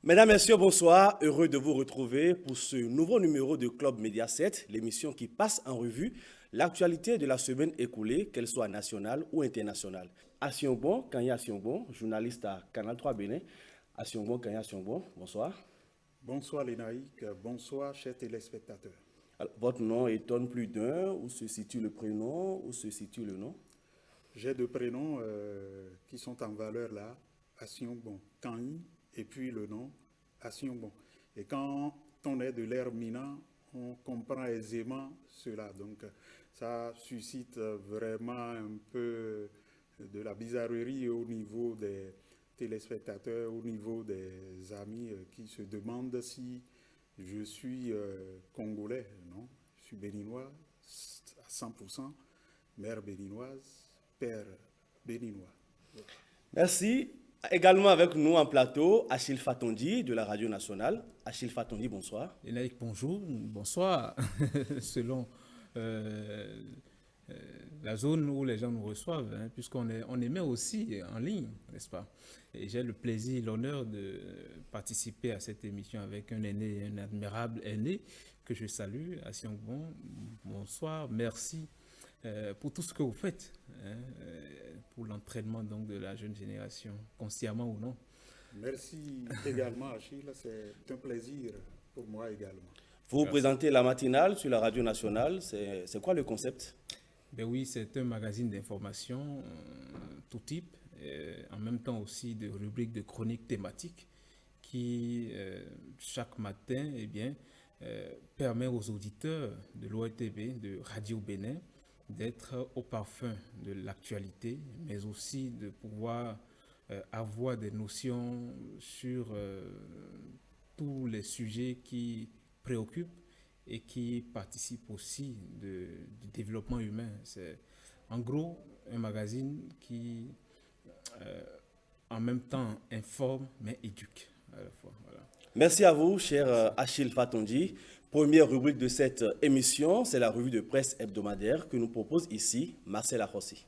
Mesdames, Messieurs, bonsoir. Heureux de vous retrouver pour ce nouveau numéro de Club Média 7, l'émission qui passe en revue l'actualité de la semaine écoulée, qu'elle soit nationale ou internationale. Asiongbon, Kanya Asiongbon, journaliste à Canal 3 Bénin. Asiongbon, Kanya Asiongbon, bonsoir. Bonsoir Lénaïque, bonsoir chers téléspectateurs. Alors, votre nom étonne plus d'un. Où se situe le prénom? Où se situe le nom? J'ai deux prénoms qui sont en valeur là, Asiongbon, Kanyi, et puis le nom Asiongbon. Et quand on est de l'ère Mina, on comprend aisément cela. Donc ça suscite vraiment un peu de la bizarrerie au niveau des téléspectateurs, au niveau des amis qui se demandent si je suis congolais. Non, je suis béninois à 100%, mère béninoise, père béninois. Merci. Également avec nous en plateau, Achille Fatondi de la Radio Nationale. Achille Fatondi, bonsoir. Lénaïque, bonjour, bonsoir, selon euh, la zone où les gens nous reçoivent, hein, puisqu'on émet aussi en ligne, n'est-ce pas? Et j'ai le plaisir et l'honneur de participer à cette émission avec un aîné, un admirable aîné que je salue, Asiongbon. Bonsoir, merci pour tout ce que vous faites, hein, pour l'entraînement donc de la jeune génération, consciemment ou non. Merci également Achille, c'est un plaisir pour moi également. Vous Merci. présentez la matinale sur la Radio Nationale. C'est quoi le concept? Ben oui, c'est un magazine d'information tout type, en même temps aussi de rubriques de chroniques thématiques qui, chaque matin, eh bien, permet aux auditeurs de l'ORTB, de Radio Bénin, d'être au parfum de l'actualité, mais aussi de pouvoir avoir des notions sur tous les sujets qui préoccupent et qui participent aussi du développement humain. C'est en gros un magazine qui euh, en même temps informe mais éduque à la fois. Voilà. Merci à vous, cher Achille Fatondi. Première rubrique de cette émission, c'est la revue de presse hebdomadaire que nous propose ici Marcel Arrossi.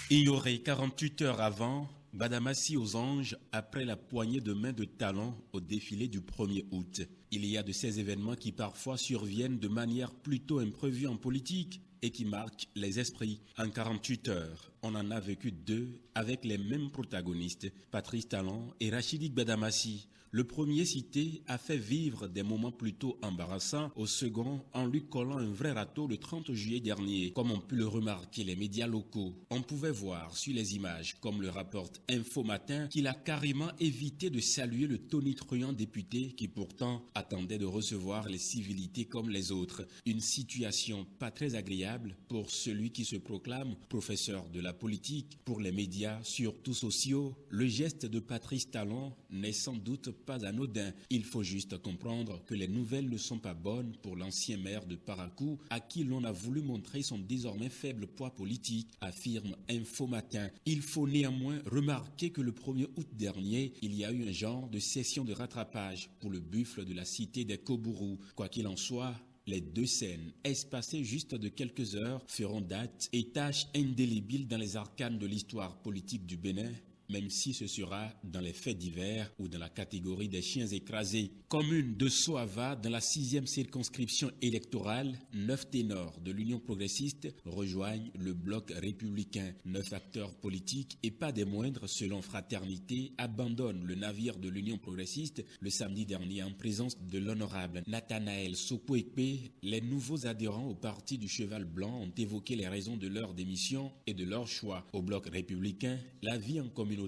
Ignoré 48 heures avant, Badamassi aux anges après la poignée de main de talent au défilé du 1er août. Il y a de ces événements qui parfois surviennent de manière plutôt imprévue en politique et qui marquent les esprits. En 48 heures, on en a vécu deux avec les mêmes protagonistes, Patrice Talon et Rachidi Badamassi. Le premier cité a fait vivre des moments plutôt embarrassants au second en lui collant un vrai râteau le 30 juillet dernier, comme ont pu le remarquer les médias locaux. On pouvait voir sur les images, comme le rapporte Info Matin, qu'il a carrément évité de saluer le tonitruant député qui pourtant attendait de recevoir les civilités comme les autres. Une situation pas très agréable pour celui qui se proclame professeur de la politique. Pour les médias, surtout sociaux, le geste de Patrice Talon n'est sans doute pas anodin. Il faut juste comprendre que les nouvelles ne sont pas bonnes pour l'ancien maire de Parakou, à qui l'on a voulu montrer son désormais faible poids politique, affirme Info Matin. Il faut néanmoins remarquer que le 1er août dernier, il y a eu un genre de session de rattrapage pour le buffle de la cité des Kobourou. Quoi qu'il en soit, les deux scènes, espacées juste de quelques heures, feront date et tâche indélébile dans les arcanes de l'histoire politique du Bénin, même si ce sera dans les faits divers ou dans la catégorie des chiens écrasés. Commune de Soava, dans la 6e circonscription électorale, 9 ténors de l'Union progressiste rejoignent le bloc républicain. 9 acteurs politiques, et pas des moindres selon Fraternité, abandonnent le navire de l'Union progressiste le samedi dernier en présence de l'honorable Nathanaël Sokwekpe. Les nouveaux adhérents au parti du Cheval Blanc ont évoqué les raisons de leur démission et de leur choix. Au bloc républicain, la vie en communauté,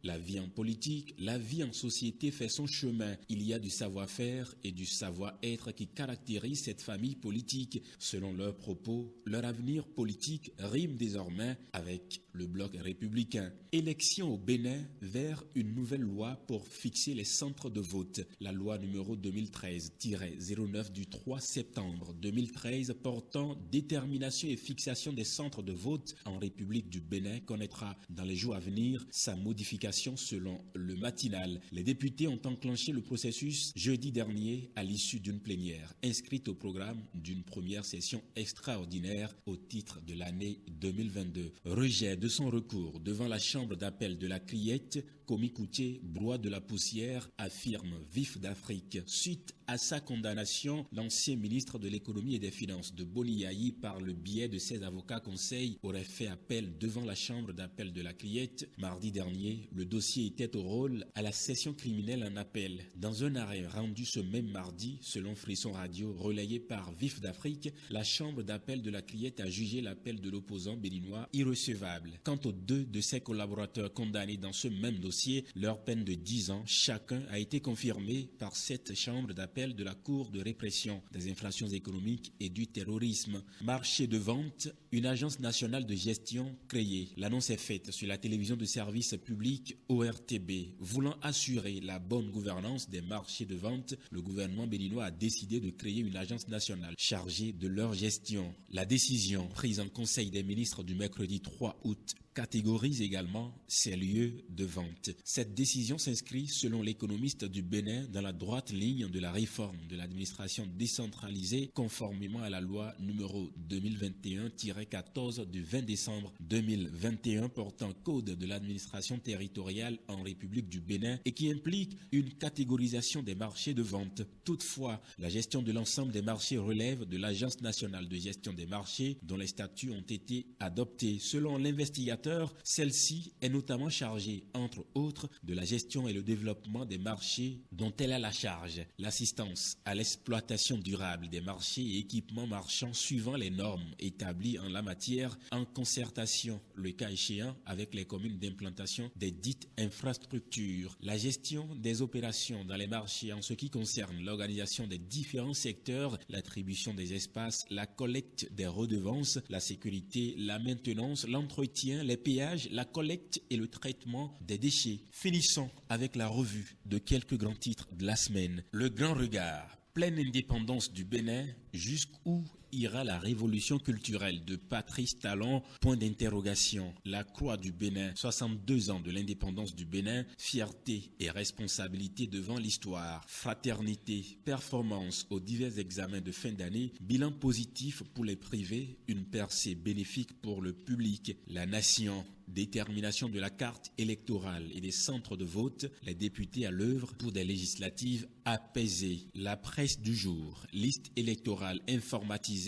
la vie en politique, la vie en société fait son chemin. Il y a du savoir-faire et du savoir-être qui caractérisent cette famille politique. Selon leurs propos, leur avenir politique rime désormais avec le bloc républicain. Élection au Bénin vers une nouvelle loi pour fixer les centres de vote. La loi numéro 2013-09 du 3 septembre 2013 portant détermination et fixation des centres de vote en République du Bénin connaîtra dans les jours à venir sa modification négociations selon le matinal. Les députés ont enclenché le processus jeudi dernier à l'issue d'une plénière inscrite au programme d'une première session extraordinaire au titre de l'année 2022. Rejet de son recours devant la chambre d'appel de la Criette, Komi Koutié, broie de la poussière, affirme Vif d'Afrique. Suite à sa condamnation, l'ancien ministre de l'économie et des finances de Boni Yayi, par le biais de ses avocats conseils, aurait fait appel devant la chambre d'appel de la Criette. Mardi dernier, le dossier était au rôle à la session criminelle en appel. Dans un arrêt rendu ce même mardi, selon Frisson Radio, relayé par Vif d'Afrique, la chambre d'appel de la Criette a jugé l'appel de l'opposant béninois irrecevable. Quant aux deux de ses collaborateurs condamnés dans ce même dossier, leur peine de 10 ans chacun a été confirmée par cette chambre d'appel de la Cour de répression des infractions économiques et du terrorisme. Marché de vente, une agence nationale de gestion créée. L'annonce est faite sur la télévision de service public ORTB. Voulant assurer la bonne gouvernance des marchés de vente, le gouvernement béninois a décidé de créer une agence nationale chargée de leur gestion. La décision prise en Conseil des ministres du mercredi 3 août catégorise également ces lieux de vente. Cette décision s'inscrit, selon l'économiste du Bénin, dans la droite ligne de la réforme de l'administration décentralisée, conformément à la loi numéro 2021-14 du 20 décembre 2021 portant code de l'administration territoriale en République du Bénin et qui implique une catégorisation des marchés de vente. Toutefois, la gestion de l'ensemble des marchés relève de l'Agence nationale de gestion des marchés, dont les statuts ont été adoptés. Selon l'investigateur, celle-ci est notamment chargée, entre autres, de la gestion et le développement des marchés dont elle a la charge, l'assistance à l'exploitation durable des marchés et équipements marchands suivant les normes établies en la matière, en concertation, le cas échéant, avec les communes d'implantation des dites infrastructures. La gestion des opérations dans les marchés en ce qui concerne l'organisation des différents secteurs, l'attribution des espaces, la collecte des redevances, la sécurité, la maintenance, l'entretien, les péages, la collecte et le traitement des déchets. Finissons avec la revue de quelques grands titres de la semaine. Le grand regard, pleine indépendance du Bénin, jusqu'où ira la révolution culturelle de Patrice Talon, point d'interrogation. La Croix du Bénin, 62 ans de l'indépendance du Bénin, fierté et responsabilité devant l'histoire, fraternité, performance aux divers examens de fin d'année, bilan positif pour les privés, une percée bénéfique pour le public. La nation, détermination de la carte électorale et des centres de vote, les députés à l'œuvre pour des législatives apaisées. La presse du jour, liste électorale informatisée,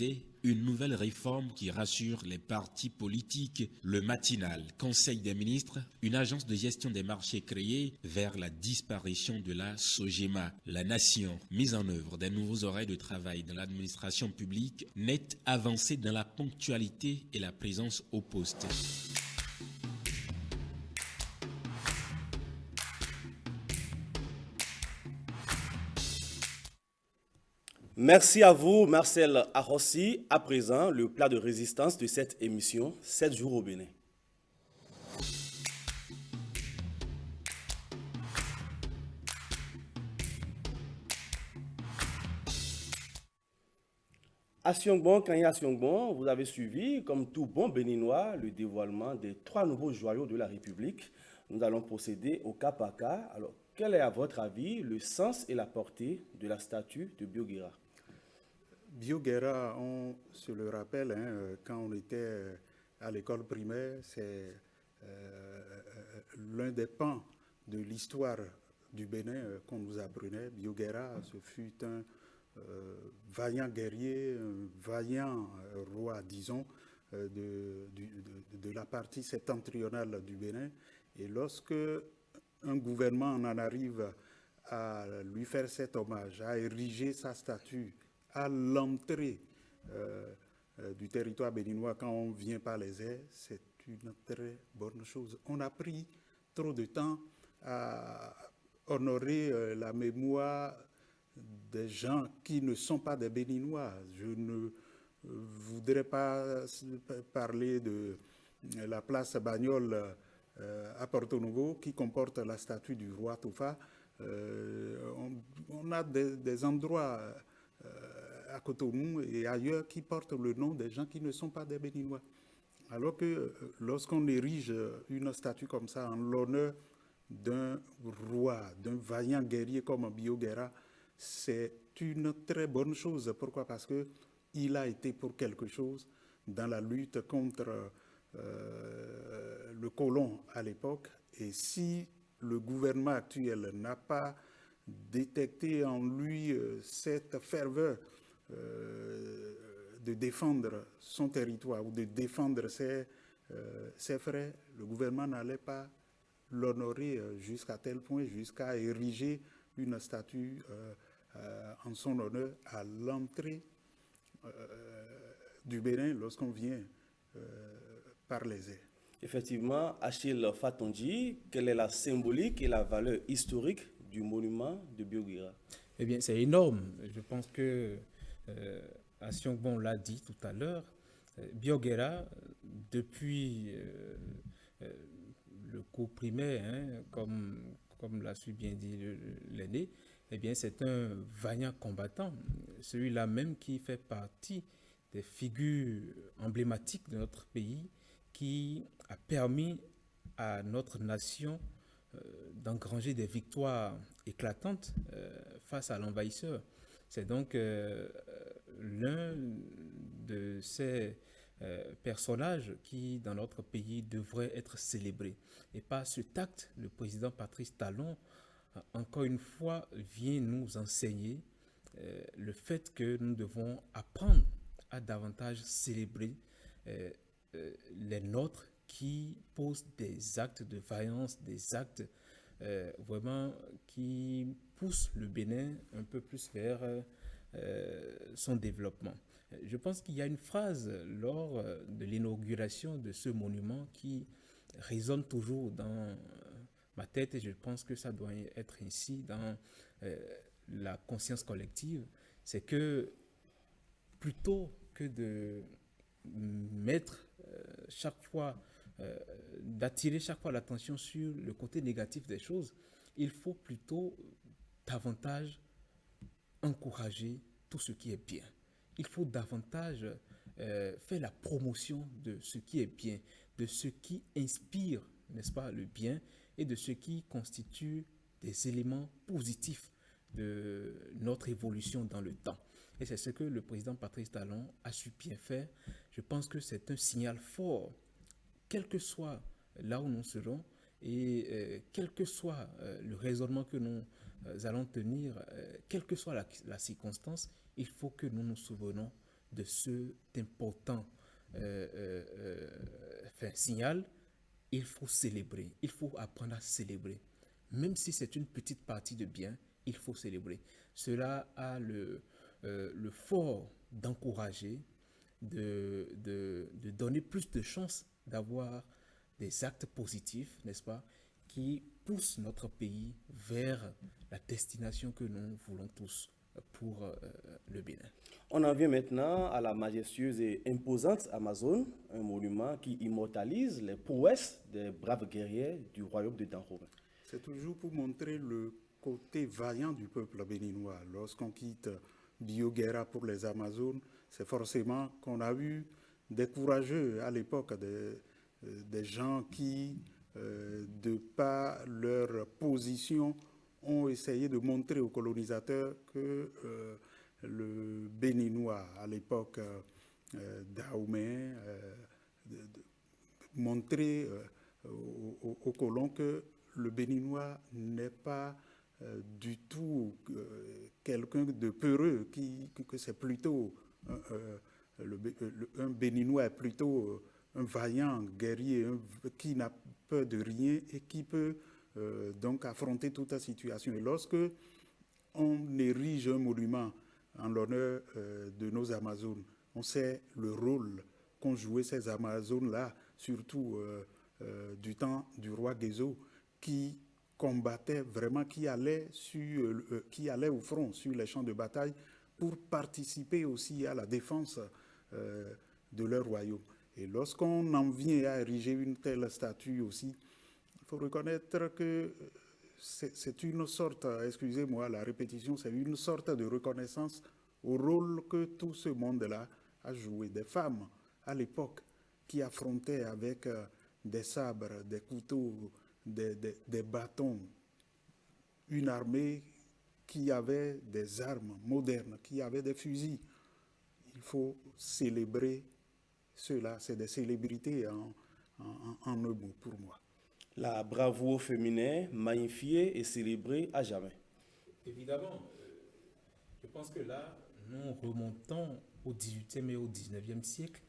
une nouvelle réforme qui rassure les partis politiques. Le matinal, Conseil des ministres, une agence de gestion des marchés créée vers la disparition de la SOGEMA. La nation, mise en œuvre des nouveaux horaires de travail dans l'administration publique, nette avancée dans la ponctualité et la présence au poste. Merci à vous, Marcel Arossi. À présent, le plat de résistance de cette émission, 7 jours au Bénin. À Siongbon, Kanya à Siongbon, vous avez suivi, comme tout bon béninois, le dévoilement des 3 nouveaux joyaux de la République. Nous allons procéder au cas par cas. Alors, quel est à votre avis le sens et la portée de la statue de Bioguera? Bioguera, on se le rappelle, quand on était à l'école primaire, c'est l'un des pans de l'histoire du Bénin qu'on nous apprenait. Bioguera, ce fut un vaillant guerrier, un vaillant roi, disons, de la partie septentrionale du Bénin. Et lorsque un gouvernement en arrive à lui faire cet hommage, à ériger sa statue à l'entrée du territoire béninois quand on vient par les airs, c'est une très bonne chose. On a pris trop de temps à honorer la mémoire des gens qui ne sont pas des Béninois. Je ne voudrais pas parler de la place Bagnol à Porto Novo qui comporte la statue du roi Tofa. On a des endroits à Cotonou et ailleurs qui portent le nom des gens qui ne sont pas des Béninois. Alors que lorsqu'on érige une statue comme ça en l'honneur d'un roi, d'un vaillant guerrier comme Biogera, c'est une très bonne chose. Pourquoi? Parce qu'il a été pour quelque chose dans la lutte contre le colon à l'époque. Et si le gouvernement actuel n'a pas détecté en lui cette ferveur de défendre son territoire ou de défendre ses frères, le gouvernement n'allait pas l'honorer jusqu'à tel point, jusqu'à ériger une statue en son honneur à l'entrée du Bénin lorsqu'on vient par les airs. Effectivement, Achille Fatondi, quelle est la symbolique et la valeur historique du monument de Biogera? Eh bien, c'est énorme. Je pense que Asiongbon l'a dit tout à l'heure. Biogera, depuis le cours primaire, hein, comme l'a su bien dit l'aîné, eh bien, c'est un vaillant combattant, celui-là même qui fait partie des figures emblématiques de notre pays, qui a permis à notre nation d'engranger des victoires éclatantes face à l'envahisseur. C'est donc l'un de ces personnages qui, dans notre pays, devrait être célébré. Et par cet acte, le président Patrice Talon, encore une fois, vient nous enseigner le fait que nous devons apprendre à davantage célébrer les nôtres qui posent des actes de vaillance, des actes vraiment qui poussent le Bénin un peu plus vers son développement. Je pense qu'il y a une phrase lors de l'inauguration de ce monument qui résonne toujours dans ma tête et je pense que ça doit être ainsi dans la conscience collective. C'est que plutôt que de mettre chaque fois, d'attirer chaque fois l'attention sur le côté négatif des choses, il faut plutôt davantage encourager tout ce qui est bien. Il faut davantage faire la promotion de ce qui est bien, de ce qui inspire, n'est-ce pas, le bien et de ce qui constitue des éléments positifs de notre évolution dans le temps. Et c'est ce que le président Patrice Talon a su bien faire. Je pense que c'est un signal fort, quel que soit là où nous serons et quel que soit le raisonnement que nous allons tenir, quelle que soit la circonstance, il faut que nous nous souvenons de cet important signal. Il faut célébrer, il faut apprendre à célébrer. Même si c'est une petite partie de bien, il faut célébrer. Cela a le fort d'encourager, de donner plus de chances d'avoir des actes positifs, n'est-ce pas, qui poussent notre pays vers la destination que nous voulons tous pour le Bénin. On en vient maintenant à la majestueuse et imposante Amazone, un monument qui immortalise les prouesses des braves guerriers du royaume de Dahomey. C'est toujours pour montrer le côté vaillant du peuple béninois. Lorsqu'on quitte Biogera pour les Amazones, c'est forcément qu'on a eu des courageux à l'époque, des gens qui, de par leur position, ont essayé de montrer aux colonisateurs que le Béninois, à l'époque Dahomey, montrer aux colons que le Béninois n'est pas du tout quelqu'un de peureux, que c'est plutôt un Béninois est plutôt un vaillant guerrier qui n'a peur de rien et qui peut donc affronter toute situation. Et lorsque on érige un monument en l'honneur de nos Amazones, on sait le rôle qu'ont joué ces Amazones-là, surtout du temps du roi Guézo, qui combattaient vraiment, qui allaient au front sur les champs de bataille pour participer aussi à la défense de leur royaume. Et lorsqu'on en vient à ériger une telle statue aussi, il faut reconnaître que c'est une sorte, excusez-moi la répétition, c'est une sorte de reconnaissance au rôle que tout ce monde-là a joué. Des femmes à l'époque qui affrontaient avec des sabres, des couteaux, des bâtons, une armée qui avait des armes modernes, qui avait des fusils. Il faut célébrer cela, c'est des célébrités en un mot pour moi. La bravoure féminine magnifiée et célébrée à jamais. Évidemment, je pense que là, nous remontons au XVIIIe et au XIXe siècle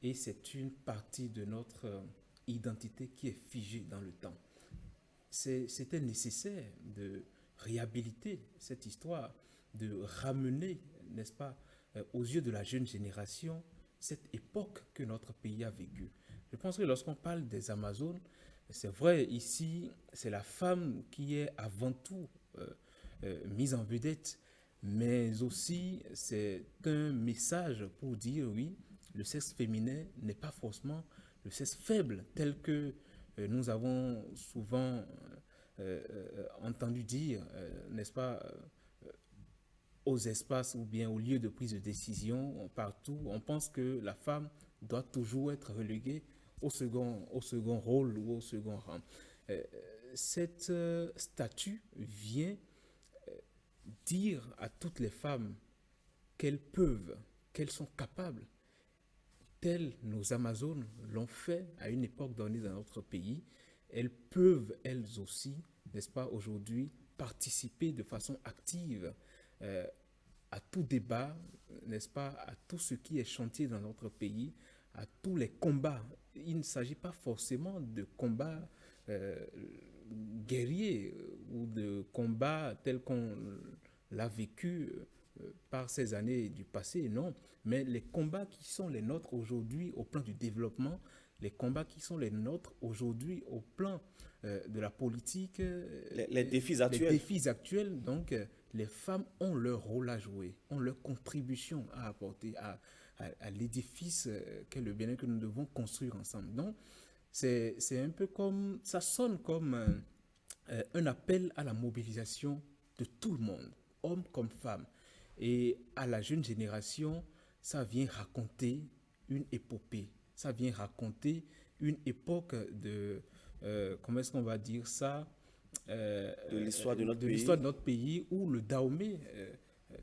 et c'est une partie de notre identité qui est figée dans le temps. C'était nécessaire de réhabiliter cette histoire, de ramener, n'est-ce pas, aux yeux de la jeune génération, cette époque que notre pays a vécue. Je pense que lorsqu'on parle des Amazones, c'est vrai, ici, c'est la femme qui est avant tout mise en vedette, mais aussi c'est un message pour dire, oui, le sexe féminin n'est pas forcément le sexe faible, tel que nous avons souvent entendu dire, n'est-ce pas, aux espaces ou bien aux lieux de prise de décision, partout, on pense que la femme doit toujours être reléguée au second rôle ou au second rang. Cette statue vient dire à toutes les femmes qu'elles peuvent, qu'elles sont capables, telles nos Amazones l'ont fait à une époque donnée dans notre pays, elles peuvent elles aussi, n'est-ce pas, aujourd'hui, participer de façon active à tout débat, n'est-ce pas, à tout ce qui est chantier dans notre pays, à tous les combats. Il ne s'agit pas forcément de combats guerriers ou de combats tels qu'on l'a vécu par ces années du passé, non, mais les combats qui sont les nôtres aujourd'hui au plan du développement, les combats qui sont les nôtres aujourd'hui au plan de la politique, les défis actuels. Les défis actuels, donc les femmes ont leur rôle à jouer, ont leur contribution à apporter à l'édifice qu'est le bien-être que nous devons construire ensemble. Donc, c'est un peu comme, ça sonne comme un appel à la mobilisation de tout le monde, hommes comme femmes. Et à la jeune génération, ça vient raconter une épopée, ça vient raconter une époque de, comment est-ce qu'on va dire ça, de l'histoire de notre pays où le Dahomey,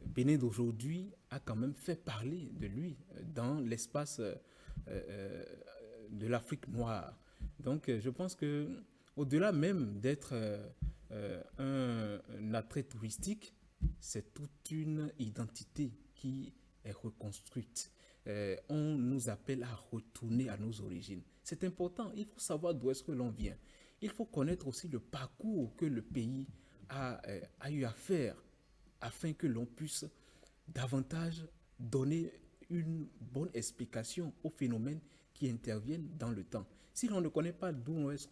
Bénin d'aujourd'hui, a quand même fait parler de lui dans l'espace de l'Afrique noire. Donc je pense que au-delà même d'être un attrait touristique, c'est toute une identité qui est reconstruite. On nous appelle à retourner à nos origines. C'est important, il faut savoir d'où est-ce que l'on vient. Il faut connaître aussi le parcours que le pays a eu à faire afin que l'on puisse davantage donner une bonne explication aux phénomènes qui interviennent dans le temps. Si l'on ne connaît pas d'où est-ce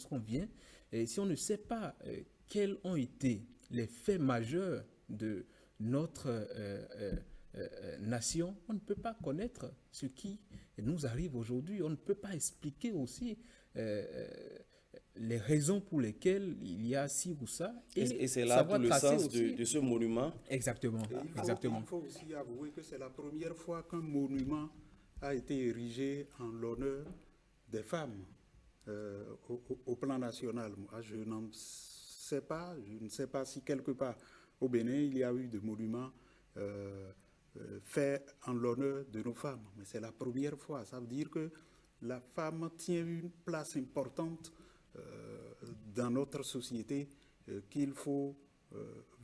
qu'on vient, et si on ne sait pas quels ont été les faits majeurs de notre nation, on ne peut pas connaître ce qui nous arrive aujourd'hui. On ne peut pas expliquer aussi les raisons pour lesquelles il y a ci ou ça. Et c'est là tout le sens de ce monument. Exactement. Il faut aussi avouer que c'est la première fois qu'un monument a été érigé en l'honneur des femmes au plan national. Moi, je ne sais pas si quelque part au Bénin, il y a eu des monuments faits en l'honneur de nos femmes. Mais c'est la première fois. Ça veut dire que la femme tient une place importante dans notre société qu'il faut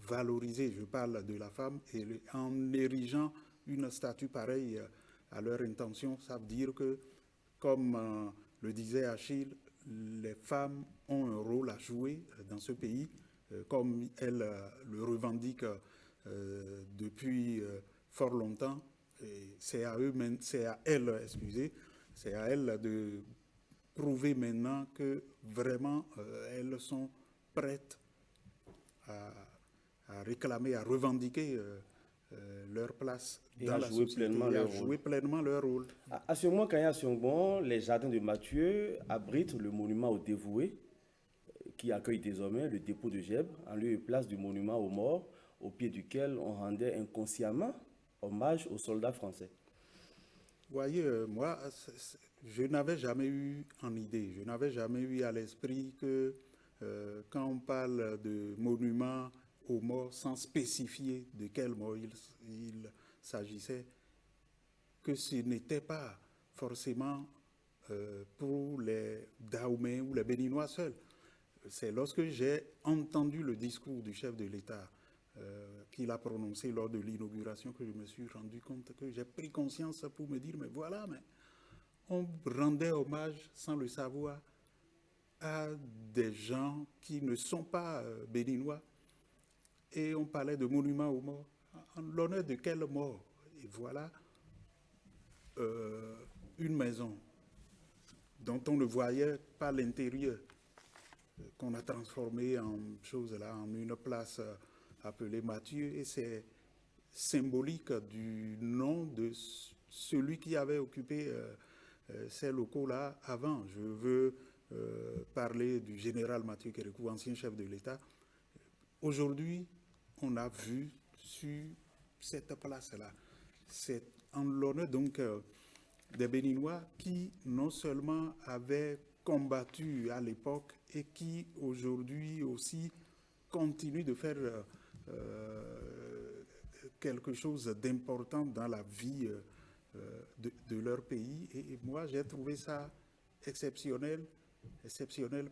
valoriser. Je parle de la femme et en érigeant une statue pareille à leur intention, ça veut dire que, comme le disait Achille, les femmes ont un rôle à jouer dans ce pays, comme elles le revendiquent depuis fort longtemps. C'est à elles de prouver maintenant que vraiment elles sont prêtes à réclamer, à revendiquer leur place dans la société et à jouer pleinement leur rôle. À Siongmon, Kanya Siongmon, les jardins de Mathieu abritent le monument aux dévoués qui accueille désormais le dépôt de Gèbres en lieu et place du monument aux morts au pied duquel on rendait inconsciemment hommage aux soldats français. voyez, moi, je n'avais jamais eu en idée, je n'avais jamais eu à l'esprit que quand on parle de monuments aux morts sans spécifier de quel mort il s'agissait, que ce n'était pas forcément pour les Dahomey ou les Béninois seuls. C'est lorsque j'ai entendu le discours du chef de l'État qu'il a prononcé lors de l'inauguration que je me suis rendu compte, que j'ai pris conscience pour me dire, mais voilà, mais on rendait hommage sans le savoir à des gens qui ne sont pas béninois et on parlait de monuments aux morts. En l'honneur de quelle mort? Et voilà une maison dont on ne voyait pas l'intérieur, qu'on a transformé en chose là, en une place appelée Mathieu, et c'est symbolique du nom de celui qui avait occupé ces locaux-là avant. Je veux parler du général Mathieu Kérékou, ancien chef de l'État. Aujourd'hui, on a vu sur cette place-là, c'est en l'honneur donc des Béninois qui non seulement avaient combattu à l'époque et qui aujourd'hui aussi continuent de faire quelque chose d'important dans la vie de leur pays. Et moi, j'ai trouvé ça exceptionnel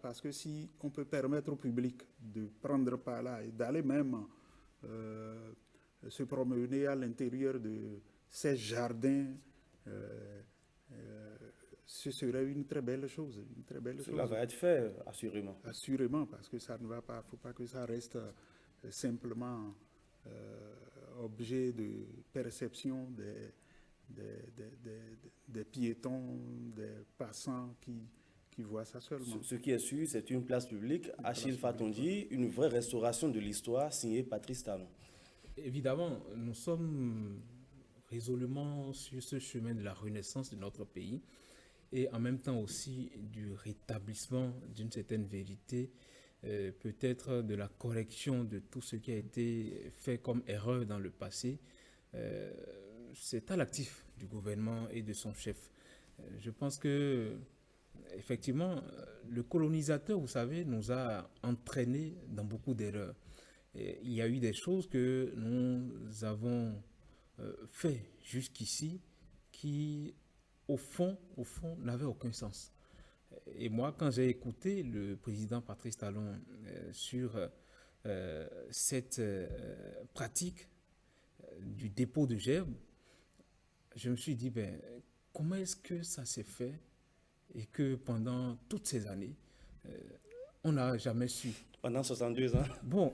parce que si on peut permettre au public de prendre par là et d'aller même se promener à l'intérieur de ces jardins, ce serait une très belle chose. Cela va être fait, assurément. Assurément, parce que ça ne va pas, il ne faut pas que ça reste simplement objet de perception des piétons, des passants qui voient ça seulement. Ce qui est sûr, c'est une place publique. Achille Fatondi, une vraie restauration de l'histoire signée Patrice Talon. Évidemment, nous sommes résolument sur ce chemin de la renaissance de notre pays et en même temps aussi du rétablissement d'une certaine vérité, peut-être de la correction de tout ce qui a été fait comme erreur dans le passé. C'est à l'actif du gouvernement et de son chef. Je pense que effectivement, le colonisateur, vous savez, nous a entraînés dans beaucoup d'erreurs. Il y a eu des choses que nous avons fait jusqu'ici qui, au fond, n'avaient aucun sens. Et moi, quand j'ai écouté le président Patrice Talon sur cette pratique du dépôt de gerbes, je me suis dit, comment est-ce que ça s'est fait et que pendant toutes ces années, on n'a jamais su. Pendant 62 ans. Bon.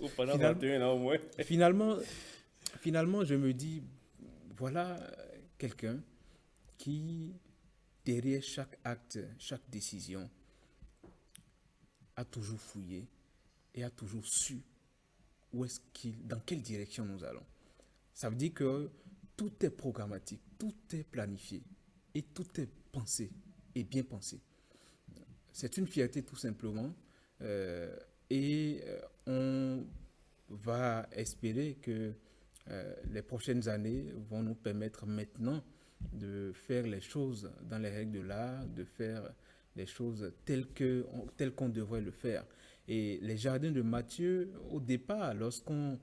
Ou pendant 21 ans au moins. Finalement, je me dis, voilà quelqu'un qui, derrière chaque acte, chaque décision, a toujours fouillé et a toujours su dans quelle direction nous allons. Ça veut dire que tout est programmatique, tout est planifié et tout est pensé et bien pensé. C'est une fierté tout simplement et on va espérer que les prochaines années vont nous permettre maintenant de faire les choses dans les règles de l'art, de faire les choses telles qu'on devrait le faire. Et les jardins de Mathieu, au départ, lorsqu'on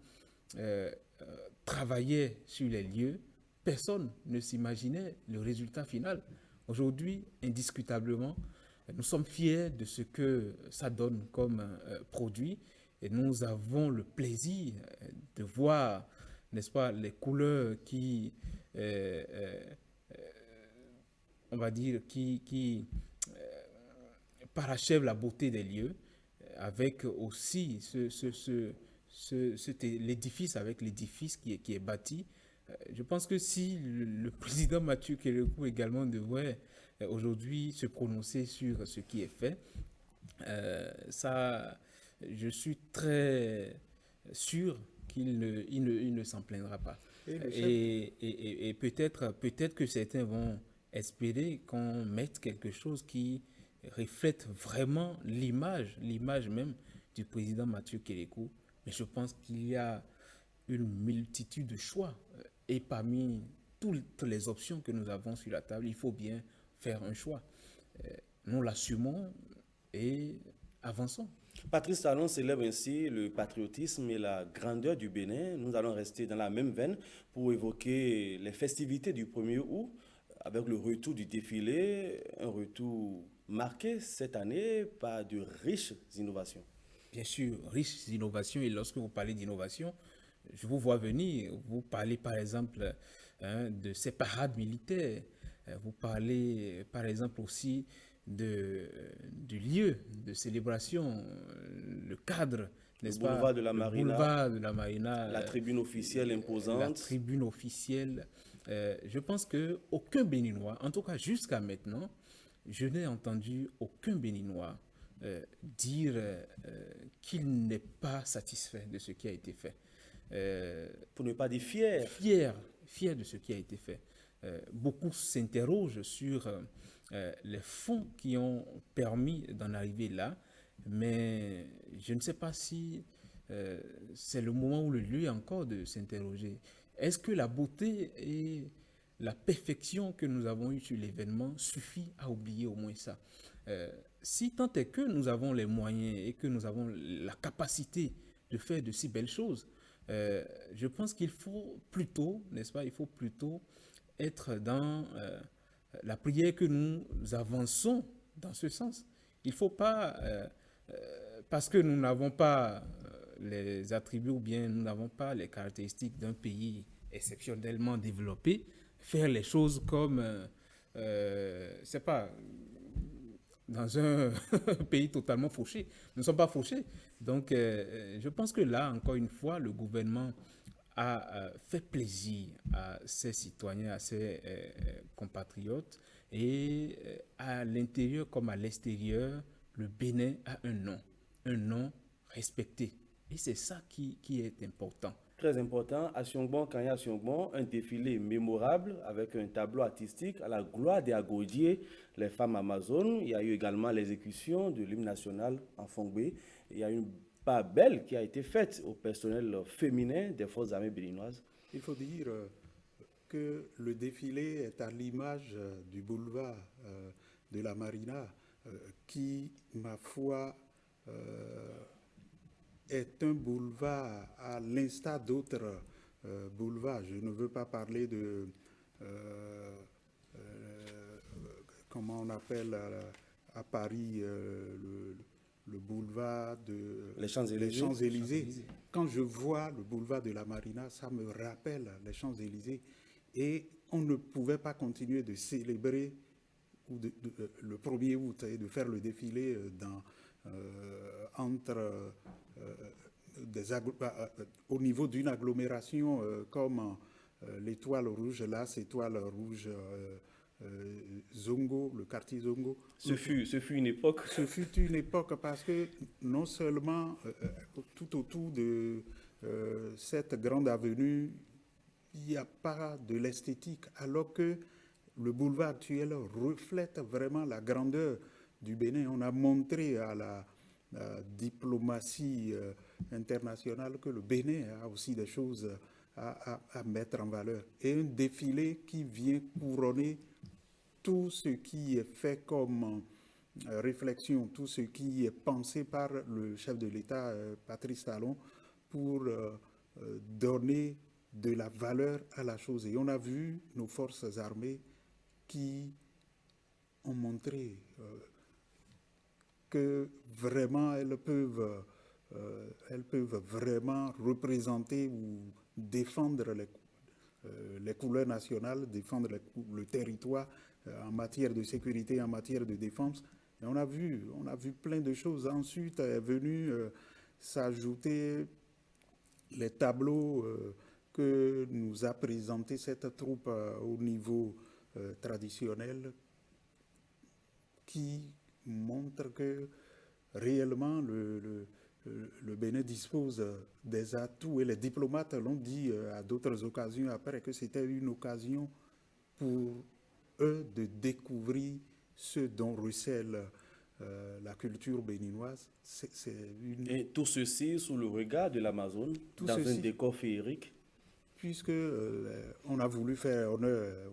travaillait sur les lieux, personne ne s'imaginait le résultat final. Aujourd'hui, indiscutablement, nous sommes fiers de ce que ça donne comme produit et nous avons le plaisir de voir, n'est-ce pas, les couleurs qui, on va dire, qui parachèvent la beauté des lieux, avec aussi l'édifice qui est bâti. Je pense que si le président Mathieu Kérékou également devrait aujourd'hui se prononcer sur ce qui est fait, je suis très sûr qu'il ne s'en plaindra pas. Et peut-être que certains vont espérer qu'on mette quelque chose qui reflète vraiment l'image même du président Mathieu Kérékou. Mais je pense qu'il y a une multitude de choix. Et parmi toutes les options que nous avons sur la table, il faut bien faire un choix. Nous l'assumons et avançons. Patrice Talon célèbre ainsi le patriotisme et la grandeur du Bénin. Nous allons rester dans la même veine pour évoquer les festivités du 1er août avec le retour du défilé, un retour marqué cette année par de riches innovations. Bien sûr, riches innovations. Et lorsque vous parlez d'innovation, je vous vois venir. Vous parlez par exemple de ces parades militaires. Vous parlez par exemple aussi du lieu de célébration, le cadre, n'est-ce pas? Boulevard de la Le Marina, boulevard de la Marina, la tribune officielle imposante. la tribune officielle. Je pense qu'aucun Béninois, en tout cas jusqu'à maintenant, je n'ai entendu aucun Béninois dire qu'il n'est pas satisfait de ce qui a été fait. Pour ne pas dire fier. Fier de ce qui a été fait. Beaucoup s'interrogent sur les fonds qui ont permis d'en arriver là, mais je ne sais pas si c'est le moment ou le lieu encore de s'interroger. Est-ce que la beauté et la perfection que nous avons eue sur l'événement suffit à oublier au moins ça? Si tant est que nous avons les moyens et que nous avons la capacité de faire de si belles choses, je pense qu'il faut plutôt, n'est-ce pas, il faut plutôt être dans la prière que nous avançons dans ce sens. Il ne faut pas, parce que nous n'avons pas les attributs ou bien nous n'avons pas les caractéristiques d'un pays exceptionnellement développé, faire les choses comme, c'est pas, dans un pays totalement fauché. Nous ne sommes pas fauchés. Donc, je pense que là, encore une fois, le gouvernement a fait plaisir à ses citoyens, à ses compatriotes. Et à l'intérieur comme à l'extérieur, le Bénin a un nom respecté. Et c'est ça qui est important. Très important, à Siongbon, quand il y a à Siongbon, un défilé mémorable avec un tableau artistique à la gloire des Agodiers, les femmes amazones. Il y a eu également l'exécution de l'hymne national en Fongbe. Il y a une part belle qui a été faite au personnel féminin des forces armées béninoises. Il faut dire que le défilé est à l'image du boulevard de la Marina qui, ma foi, est un boulevard à l'instar d'autres boulevards. Je ne veux pas parler de, comment on appelle à Paris, le boulevard de les Champs-Élysées. Champs-Élysées. Quand je vois le boulevard de la Marina, ça me rappelle les Champs-Élysées. Et on ne pouvait pas continuer de célébrer le 1er août et de faire le défilé au niveau d'une agglomération comme l'étoile rouge, là, c'est étoile rouge Zongo, le quartier Zongo. Ce fut une époque. Ce fut une époque parce que non seulement tout autour de cette grande avenue, il n'y a pas de l'esthétique, alors que le boulevard actuel reflète vraiment la grandeur du Bénin. On a montré à la diplomatie internationale que le Bénin a aussi des choses à mettre en valeur. Et un défilé qui vient couronner tout ce qui est fait comme réflexion, tout ce qui est pensé par le chef de l'État, Patrice Talon, pour donner de la valeur à la chose. Et on a vu nos forces armées qui ont montré que vraiment elles peuvent vraiment représenter ou défendre les couleurs nationales, défendre le territoire en matière de sécurité, en matière de défense. Et on a vu plein de choses. Ensuite est venu s'ajouter les tableaux que nous a présenté cette troupe au niveau traditionnel, qui montre que réellement le Bénin dispose des atouts, et les diplomates l'ont dit à d'autres occasions après, que c'était une occasion pour eux de découvrir ce dont recèle la culture béninoise. Et tout ceci sous le regard de l'Amazone, dans un décor féerique. puisque on a voulu faire honneur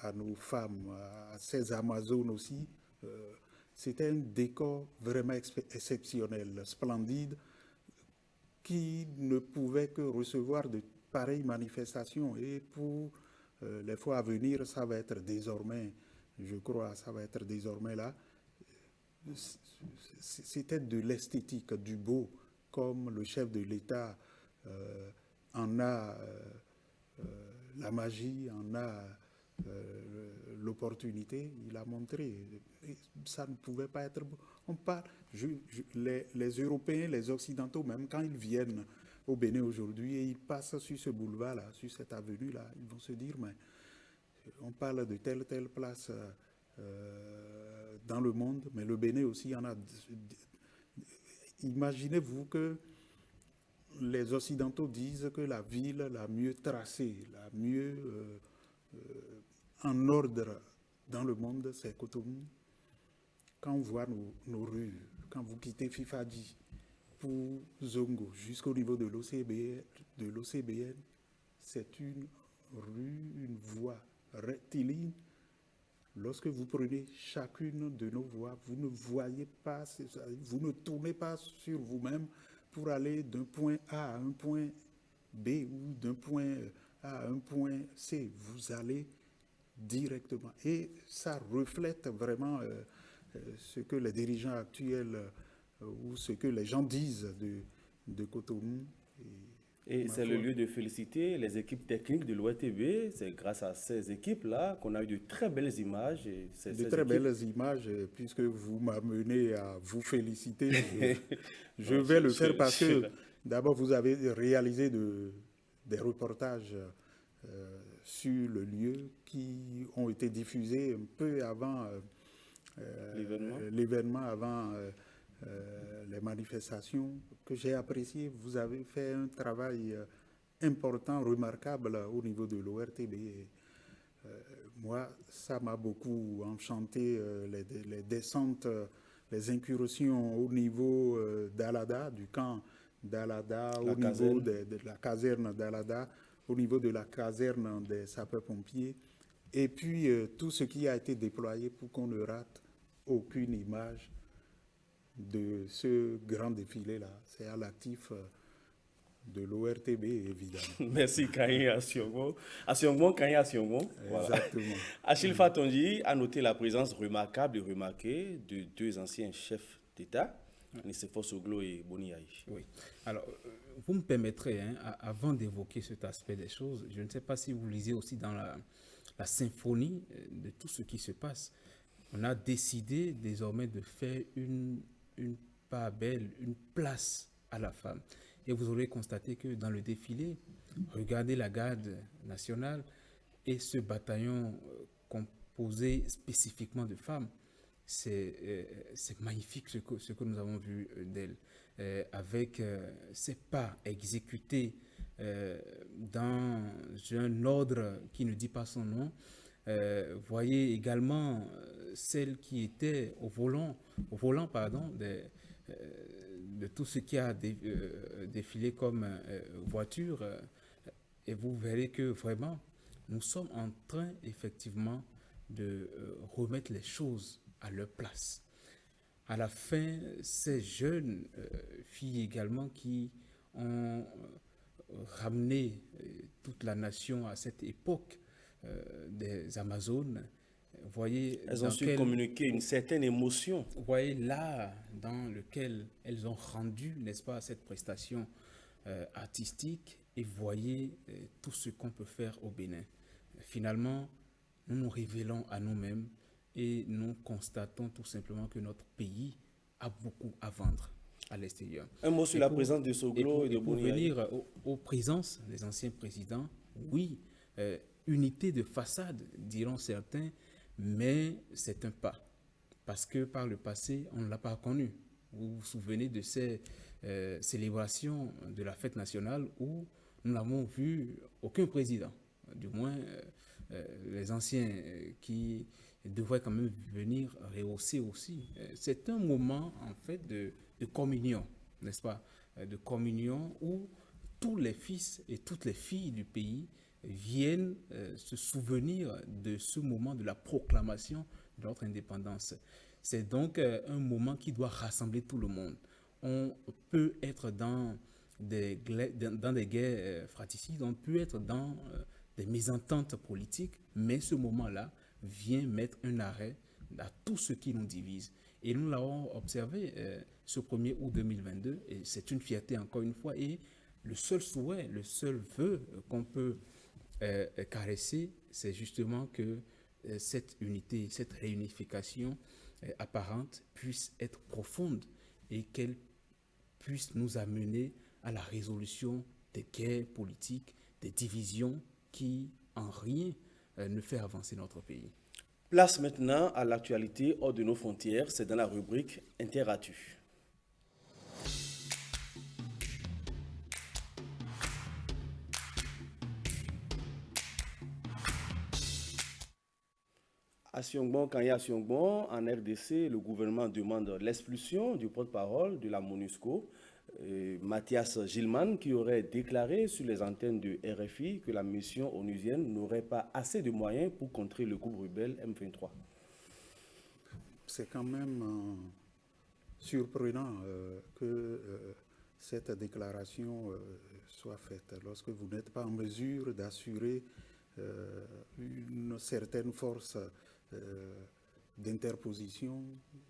à nos femmes, à ces Amazones aussi. C'était un décor vraiment exceptionnel, splendide, qui ne pouvait que recevoir de pareilles manifestations. Et pour les fois à venir, ça va être désormais, je crois, ça va être désormais là. C'était de l'esthétique, du beau, comme le chef de l'État en a la magie, en a l'opportunité, il a montré. Et ça ne pouvait pas être beau. On parle, les Européens, les Occidentaux, même quand ils viennent au Bénin aujourd'hui et ils passent sur ce boulevard-là, sur cette avenue-là, ils vont se dire, mais on parle de telle place dans le monde, mais le Bénin aussi, il y en a. Imaginez-vous que les Occidentaux disent que la ville la mieux tracée, la mieux en ordre dans le monde, c'est Cotonou. Quand on voit nos rues, quand vous quittez Fifadi pour Zongo jusqu'au niveau de l'OCBN, c'est une rue, une voie rectiligne. Lorsque vous prenez chacune de nos voies, vous ne voyez pas, vous ne tournez pas sur vous-même pour aller d'un point A à un point B ou d'un point A à un point C. Vous allez directement. Et ça reflète vraiment ce que les dirigeants actuels ou ce que les gens disent de Cotonou. Et c'est le lieu de féliciter les équipes techniques de l'ORTB. C'est grâce à ces équipes-là qu'on a eu de très belles images. De très belles images, puisque vous m'amenez à vous féliciter. Je vais le faire parce que d'abord, vous avez réalisé des reportages sur le lieu qui ont été diffusés un peu avant l'événement, avant les manifestations, que j'ai apprécié. Vous avez fait un travail important, remarquable au niveau de l'ORTB. Moi, ça m'a beaucoup enchanté, les descentes, les incursions au niveau d'Alada, du camp d'Alada, au niveau de la caserne d'Alada, au niveau de la caserne des sapeurs-pompiers, et puis tout ce qui a été déployé pour qu'on ne rate aucune image de ce grand défilé-là. C'est à l'actif de l'ORTB, évidemment. Merci, Kaï Asiongo. Asiongo, Kaï Asiongo. Exactement. Achille Fatonji a noté la présence remarquable et remarquée de deux anciens chefs d'État, Nicéphore Soglo et Boni Yaye. Oui. Alors, vous me permettrez, avant d'évoquer cet aspect des choses, je ne sais pas si vous lisez aussi dans la symphonie de tout ce qui se passe. On a décidé désormais de faire une part belle, une place à la femme. Et vous aurez constaté que dans le défilé, regardez la garde nationale et ce bataillon composé spécifiquement de femmes. C'est magnifique ce que nous avons vu d'elle, avec ces pas exécutés dans un ordre qui ne dit pas son nom. Voyez également celle qui était au volant de tout ce qui a défilé comme voiture, et vous verrez que vraiment nous sommes en train effectivement de remettre les choses à leur place. À la fin, ces jeunes filles également qui ont ramené toute la nation à cette époque des Amazones, voyez, elles ont su communiquer une certaine émotion. Voyez l'art dans lequel elles ont rendu, n'est-ce pas, cette prestation artistique, et voyez tout ce qu'on peut faire au Bénin. Finalement, nous nous révélons à nous-mêmes et nous constatons tout simplement que notre pays a beaucoup à vendre à l'extérieur. Un mot sur la présence de Soglo et de Boni Yaye. Pour venir aux présences des anciens présidents, oui, unité de façade, diront certains, mais c'est un pas. Parce que par le passé, on ne l'a pas connu. Vous vous souvenez de ces célébrations de la fête nationale où nous n'avons vu aucun président, du moins les anciens qui devraient quand même venir rehausser aussi. C'est un moment en fait de communion, n'est-ce pas? De communion où tous les fils et toutes les filles du pays viennent se souvenir de ce moment de la proclamation de notre indépendance. C'est donc un moment qui doit rassembler tout le monde. On peut être dans des guerres fratricides, on peut être dans des mésententes politiques, mais ce moment-là vient mettre un arrêt à tout ce qui nous divise. Et nous l'avons observé ce 1er août 2022, et c'est une fierté encore une fois, et le seul souhait, le seul vœu qu'on peut caresser, c'est justement que cette unité, cette réunification apparente puisse être profonde et qu'elle puisse nous amener à la résolution des guerres politiques, des divisions qui en rien ne fait avancer notre pays. Place maintenant à l'actualité hors de nos frontières, c'est dans la rubrique Interactu. À Siongbon, quand il y a Siongbon, en RDC, le gouvernement demande l'expulsion du porte-parole de la MONUSCO, Mathias Gilman, qui aurait déclaré sur les antennes de RFI que la mission onusienne n'aurait pas assez de moyens pour contrer le groupe rebelle M23. C'est quand même surprenant que cette déclaration soit faite lorsque vous n'êtes pas en mesure d'assurer une certaine force d'interposition.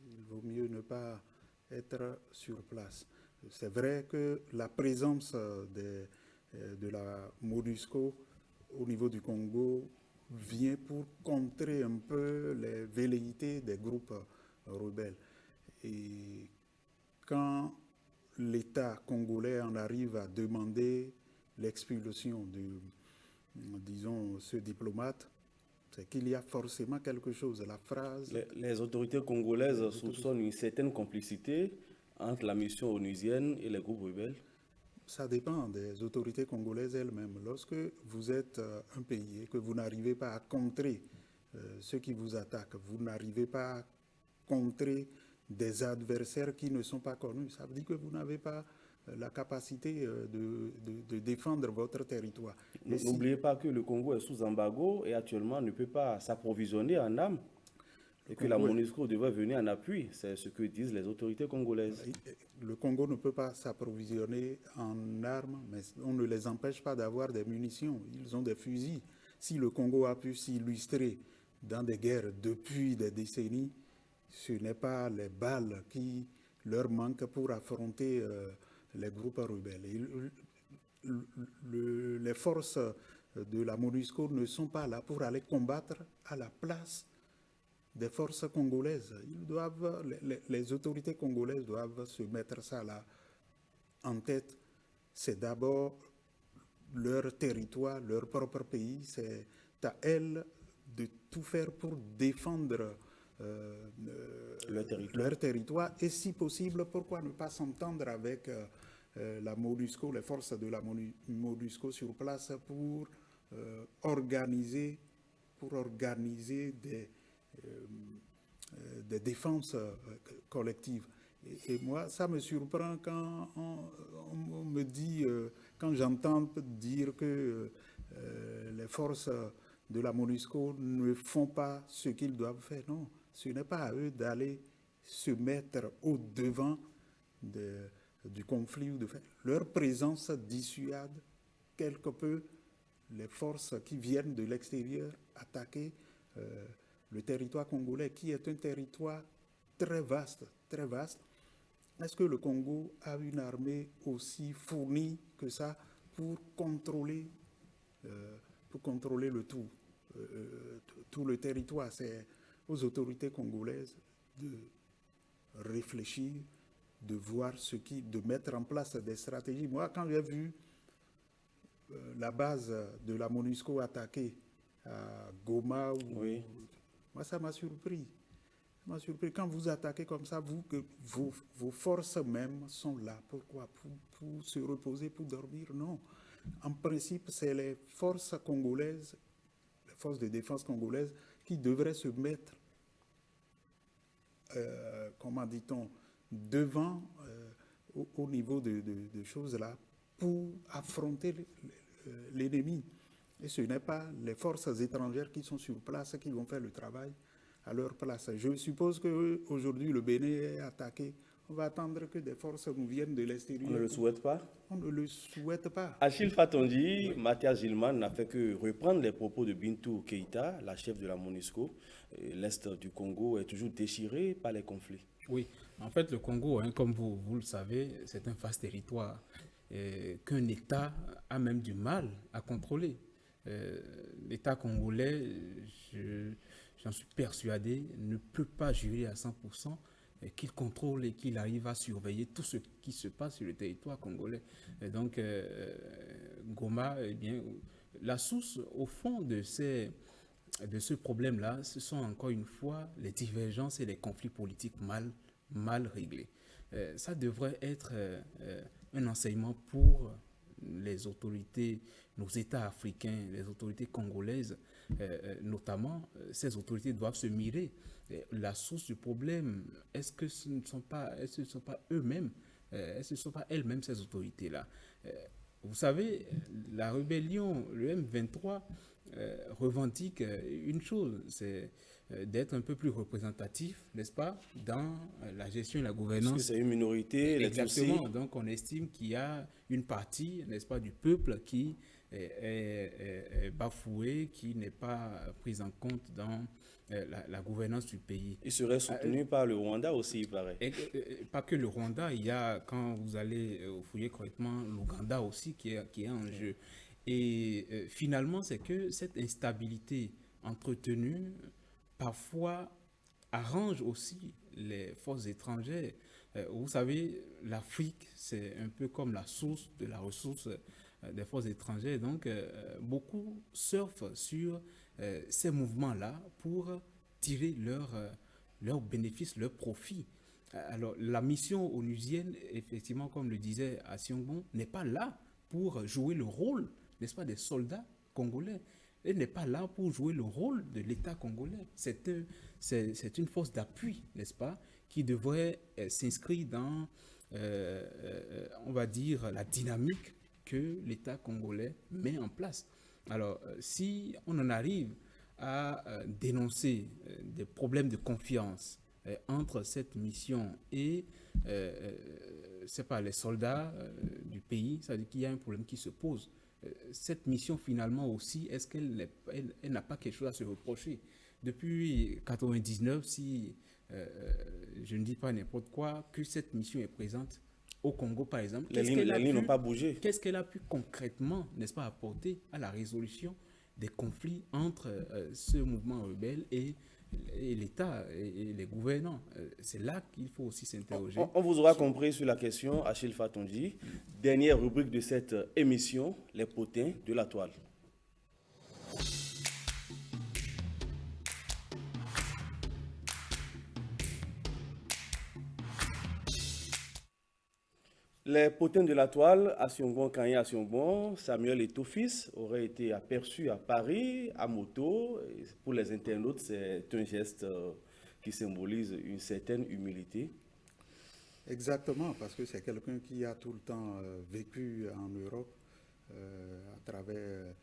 Il vaut mieux ne pas être sur place. C'est vrai que la présence de la MONUSCO au niveau du Congo vient pour contrer un peu les velléités des groupes rebelles. Et quand l'État congolais en arrive à demander l'expulsion de, disons, ce diplomate, c'est qu'il y a forcément quelque chose. La phrase... Les autorités congolaises soupçonnent une certaine complicité entre la mission onusienne et les groupes rebelles. Ça dépend des autorités congolaises elles-mêmes. Lorsque vous êtes un pays et que vous n'arrivez pas à contrer ceux qui vous attaquent, vous n'arrivez pas à contrer des adversaires qui ne sont pas connus, ça veut dire que vous n'avez pas la capacité de défendre votre territoire. N'oubliez pas que le Congo est sous embargo et actuellement ne peut pas s'approvisionner en armes et que la MONUSCO devrait venir en appui. C'est ce que disent les autorités congolaises. Le Congo ne peut pas s'approvisionner en armes, mais on ne les empêche pas d'avoir des munitions. Ils ont des fusils. Si le Congo a pu s'illustrer dans des guerres depuis des décennies, ce n'est pas les balles qui leur manquent pour affronter les groupes rebelles. Les forces de la MONUSCO ne sont pas là pour aller combattre à la place des forces congolaises. Les autorités congolaises doivent se mettre ça là en tête. C'est d'abord leur territoire, leur propre pays. C'est à elles de tout faire pour défendre leur territoire. Et si possible, pourquoi ne pas s'entendre avec la MONUSCO, les forces de la MONUSCO sur place pour organiser des défenses collectives. Et moi, ça me surprend quand on me dit, quand j'entends dire que les forces de la MONUSCO ne font pas ce qu'ils doivent faire. Non, ce n'est pas à eux d'aller se mettre au devant du conflit. Leur présence dissuade quelque peu les forces qui viennent de l'extérieur attaquer le territoire congolais, qui est un territoire très vaste, très vaste. Est-ce que le Congo a une armée aussi fournie que ça pour contrôler le tout le territoire? C'est aux autorités congolaises de réfléchir, de voir de mettre en place des stratégies. Moi, quand j'ai vu la base de la MONUSCO attaquée à Goma, moi, ça m'a surpris. Quand vous attaquez comme ça, vos forces même sont là. Pourquoi? Pour se reposer, pour dormir? Non. En principe, c'est les forces congolaises, les forces de défense congolaises, qui devraient se mettre, comment dit-on, devant, au niveau de choses là, pour affronter l'ennemi. Et ce n'est pas les forces étrangères qui sont sur place qui vont faire le travail à leur place. Je suppose qu'aujourd'hui, le Bénin est attaqué. On va attendre que des forces nous viennent de l'extérieur. On ne le souhaite pas. On ne le souhaite pas. Achille Fatondi, Mathias Gilman n'a fait que reprendre les propos de Bintou Keïta, la chef de la MONUSCO. L'Est du Congo est toujours déchiré par les conflits. Oui, en fait, le Congo, hein, comme vous le savez, c'est un vaste territoire qu'un État a même du mal à contrôler. L'État congolais, j'en suis persuadé, ne peut pas jurer à 100% qu'il contrôle et qu'il arrive à surveiller tout ce qui se passe sur le territoire congolais. Et donc, Goma, eh bien, la source, au fond de ce problème-là, ce sont encore une fois les divergences et les conflits politiques mal réglés. Ça devrait être un enseignement pour les autorités, nos États africains, les autorités congolaises, notamment, ces autorités doivent se mirer. La source du problème, est-ce que ce ne sont pas eux-mêmes, est-ce que ce ne sont pas elles-mêmes ces autorités-là? Vous savez, la rébellion, le M23, revendique une chose, c'est d'être un peu plus représentatif, n'est-ce pas, dans la gestion et la gouvernance. Parce que c'est une minorité, exactement. Donc on estime qu'il y a une partie, n'est-ce pas, du peuple qui est bafouée, qui n'est pas prise en compte dans la gouvernance du pays. Il serait soutenu par le Rwanda aussi, il paraît. Pas que le Rwanda, il y a, quand vous allez fouiller correctement, l'Ouganda aussi qui est en jeu. Et finalement, c'est que cette instabilité entretenue, parfois, arrange aussi les forces étrangères. Vous savez, l'Afrique, c'est un peu comme la source de la ressource des forces étrangères. Donc, beaucoup surfent sur ces mouvements-là pour tirer leurs bénéfices, leurs profits. Alors, la mission onusienne, effectivement, comme le disait Assiongbon, n'est pas là pour jouer le rôle, n'est-ce pas, des soldats congolais. Elle n'est pas là pour jouer le rôle de l'État congolais. C'est une force d'appui, n'est-ce pas, qui devrait s'inscrire dans, on va dire, la dynamique que l'État congolais met en place. Alors, si on en arrive à dénoncer des problèmes de confiance entre cette mission et c'est pas les soldats du pays, ça veut dire qu'il y a un problème qui se pose. Cette mission finalement aussi, est-ce qu'elle elle n'a pas quelque chose à se reprocher? Depuis 1999, si je ne dis pas n'importe quoi, que cette mission est présente au Congo par exemple, les lignes n'ont pas bougé. Qu'est-ce qu'elle a pu concrètement, n'est-ce pas, apporter à la résolution des conflits entre ce mouvement rebelle et l'État et les gouvernants? C'est là qu'il faut aussi s'interroger. On vous aura compris sur la question, Achille Fatondi. Dernière rubrique de cette émission, les potins de la toile. Les potins de la toile, Assiongbon, Kanye Assiongbon, Samuel Eto'o-Fils auraient été aperçus à Paris, à moto. Pour les internautes, c'est un geste qui symbolise une certaine humilité. Exactement, parce que c'est quelqu'un qui a tout le temps vécu en Europe, à travers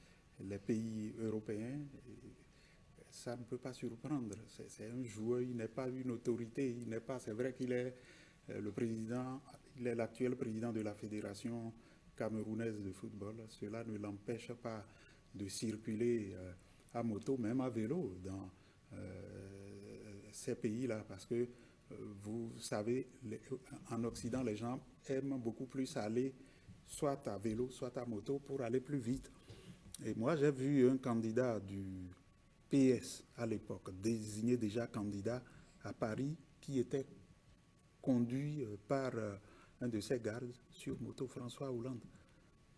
les pays européens. Ça ne peut pas surprendre. C'est un joueur, il n'est pas une autorité, il n'est pas. C'est vrai qu'il est le président. Il est l'actuel président de la Fédération camerounaise de football. Cela ne l'empêche pas de circuler à moto, même à vélo, dans ces pays-là. Parce que, vous savez, en Occident, les gens aiment beaucoup plus aller soit à vélo, soit à moto pour aller plus vite. Et moi, j'ai vu un candidat du PS à l'époque, désigné déjà candidat à Paris, qui était conduit par un de ses gardes sur moto, François Hollande,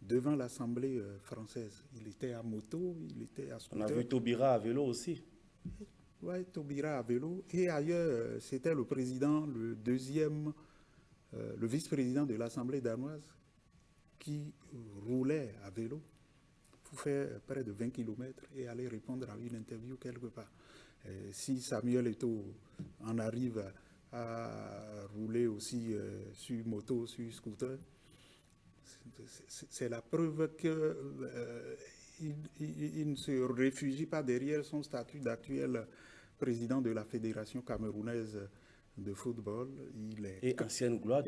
devant l'Assemblée française. Il était à moto, il était à scooter. On a vu Taubira à vélo aussi. Oui, Taubira à vélo. Et ailleurs, c'était le président, le vice-président de l'Assemblée danoise qui roulait à vélo pour faire près de 20 km et aller répondre à une interview quelque part. Si Samuel Eto'o en arrive à rouler aussi sur moto, sur scooter, c'est la preuve qu'il il ne se réfugie pas derrière son statut d'actuel président de la Fédération camerounaise de football. Et ancienne gloire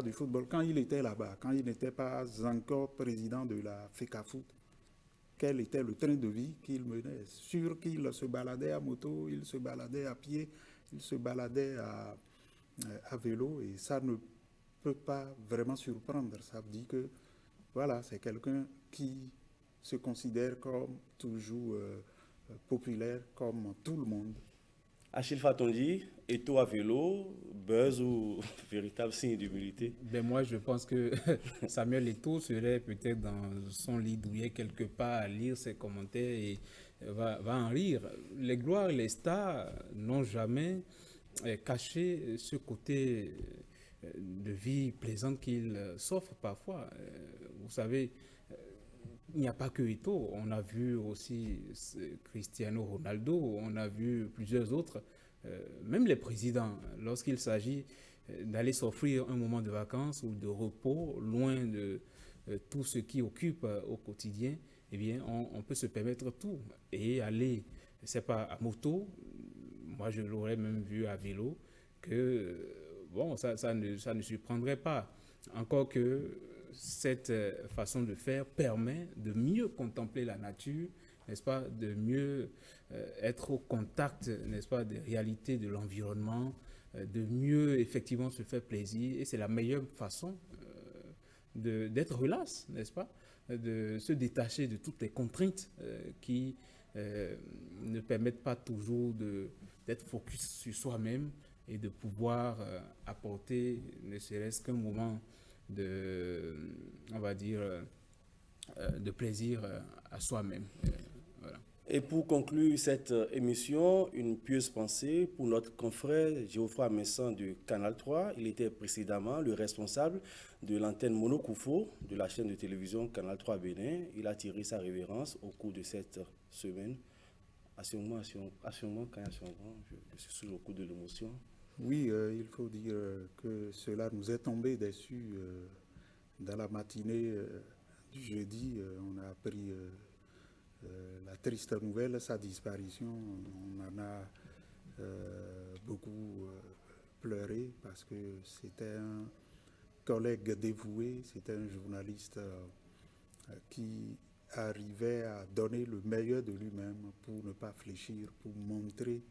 du football. Quand il était là-bas, quand il n'était pas encore président de la FECAFOOT, quel était le train de vie qu'il menait? Sûr qu'il se baladait à moto, il se baladait à pied, il se baladait à vélo, et ça ne peut pas vraiment surprendre. Ça veut dire que voilà, c'est quelqu'un qui se considère comme toujours populaire, comme tout le monde. Achille Fatondi, Eto'o à vélo, buzz ou véritable signe d'humilité? Ben moi, je pense que Samuel Eto'o serait peut-être dans son lit douillet quelque part à lire ses commentaires et va en rire. Les gloires et les stars n'ont jamais caché ce côté de vie plaisante qu'ils s'offrent parfois. Vous savez, il n'y a pas que Eto'o, on a vu aussi Cristiano Ronaldo, on a vu plusieurs autres, même les présidents, lorsqu'il s'agit d'aller s'offrir un moment de vacances ou de repos, loin de tout ce qui occupe au quotidien, eh bien, on peut se permettre tout. Et aller, c'est pas à moto, moi je l'aurais même vu à vélo, que bon, ça ne surprendrait pas. Encore que cette façon de faire permet de mieux contempler la nature, n'est-ce pas, de mieux être au contact, n'est-ce pas, des réalités de l'environnement, de mieux effectivement se faire plaisir. Et c'est la meilleure façon d'être relax, n'est-ce pas, de se détacher de toutes les contraintes qui ne permettent pas toujours d'être focus sur soi-même et de pouvoir apporter ne serait-ce qu'un moment on va dire, de plaisir à soi-même. Voilà. Et pour conclure cette émission, une pieuse pensée pour notre confrère Geoffroy Messan de Canal 3. Il était précédemment le responsable de l'antenne Monokoufo de la chaîne de télévision Canal 3 Bénin. Il a tiré sa révérence au cours de cette semaine. Assurément, quand je suis sous le coup de l'émotion. Oui, il faut dire que cela nous est tombé dessus dans la matinée du jeudi. On a appris la triste nouvelle, sa disparition. On en a beaucoup pleuré parce que c'était un collègue dévoué, c'était un journaliste qui arrivait à donner le meilleur de lui-même pour ne pas fléchir, pour montrer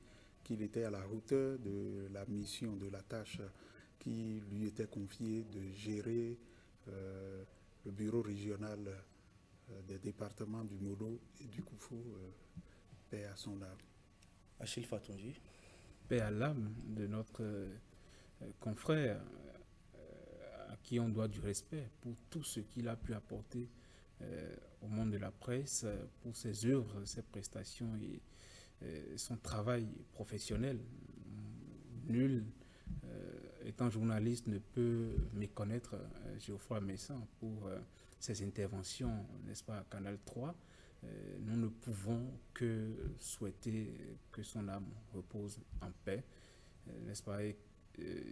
qu'il était à la hauteur de la mission, de la tâche qui lui était confiée de gérer le bureau régional des départements du Mono et du Koufo, paix à son âme. Achille Fatondi. Paix à l'âme de notre confrère à qui on doit du respect pour tout ce qu'il a pu apporter au monde de la presse, pour ses œuvres, ses prestations et son travail professionnel. Nul, étant journaliste, ne peut méconnaître Geoffroy Messan pour ses interventions, n'est-ce pas, à Canal 3. Nous ne pouvons que souhaiter que son âme repose en paix, n'est-ce pas, et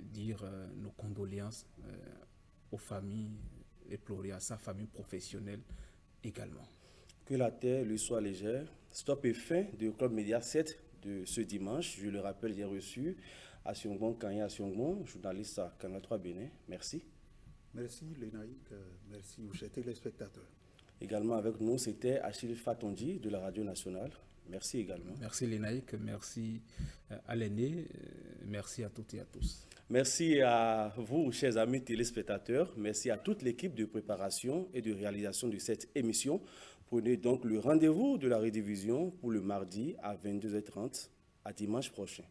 dire nos condoléances aux familles éplorées, à sa famille professionnelle également. Que la terre lui soit légère. Stop et fin de Club Média 7 de ce dimanche. Je le rappelle, j'ai reçu Asiongbon Kanya Asiongbon, journaliste à Canal 3 Bénin. Merci. Merci Lénaïque, merci aux chers téléspectateurs. Également avec nous, c'était Achille Fatondi de la Radio Nationale. Merci également. Merci Lénaïque, merci à l'aîné, merci à toutes et à tous. Merci à vous, chers amis téléspectateurs. Merci à toute l'équipe de préparation et de réalisation de cette émission. Prenez donc le rendez-vous de la rediffusion pour le mardi à 22h30. À dimanche prochain.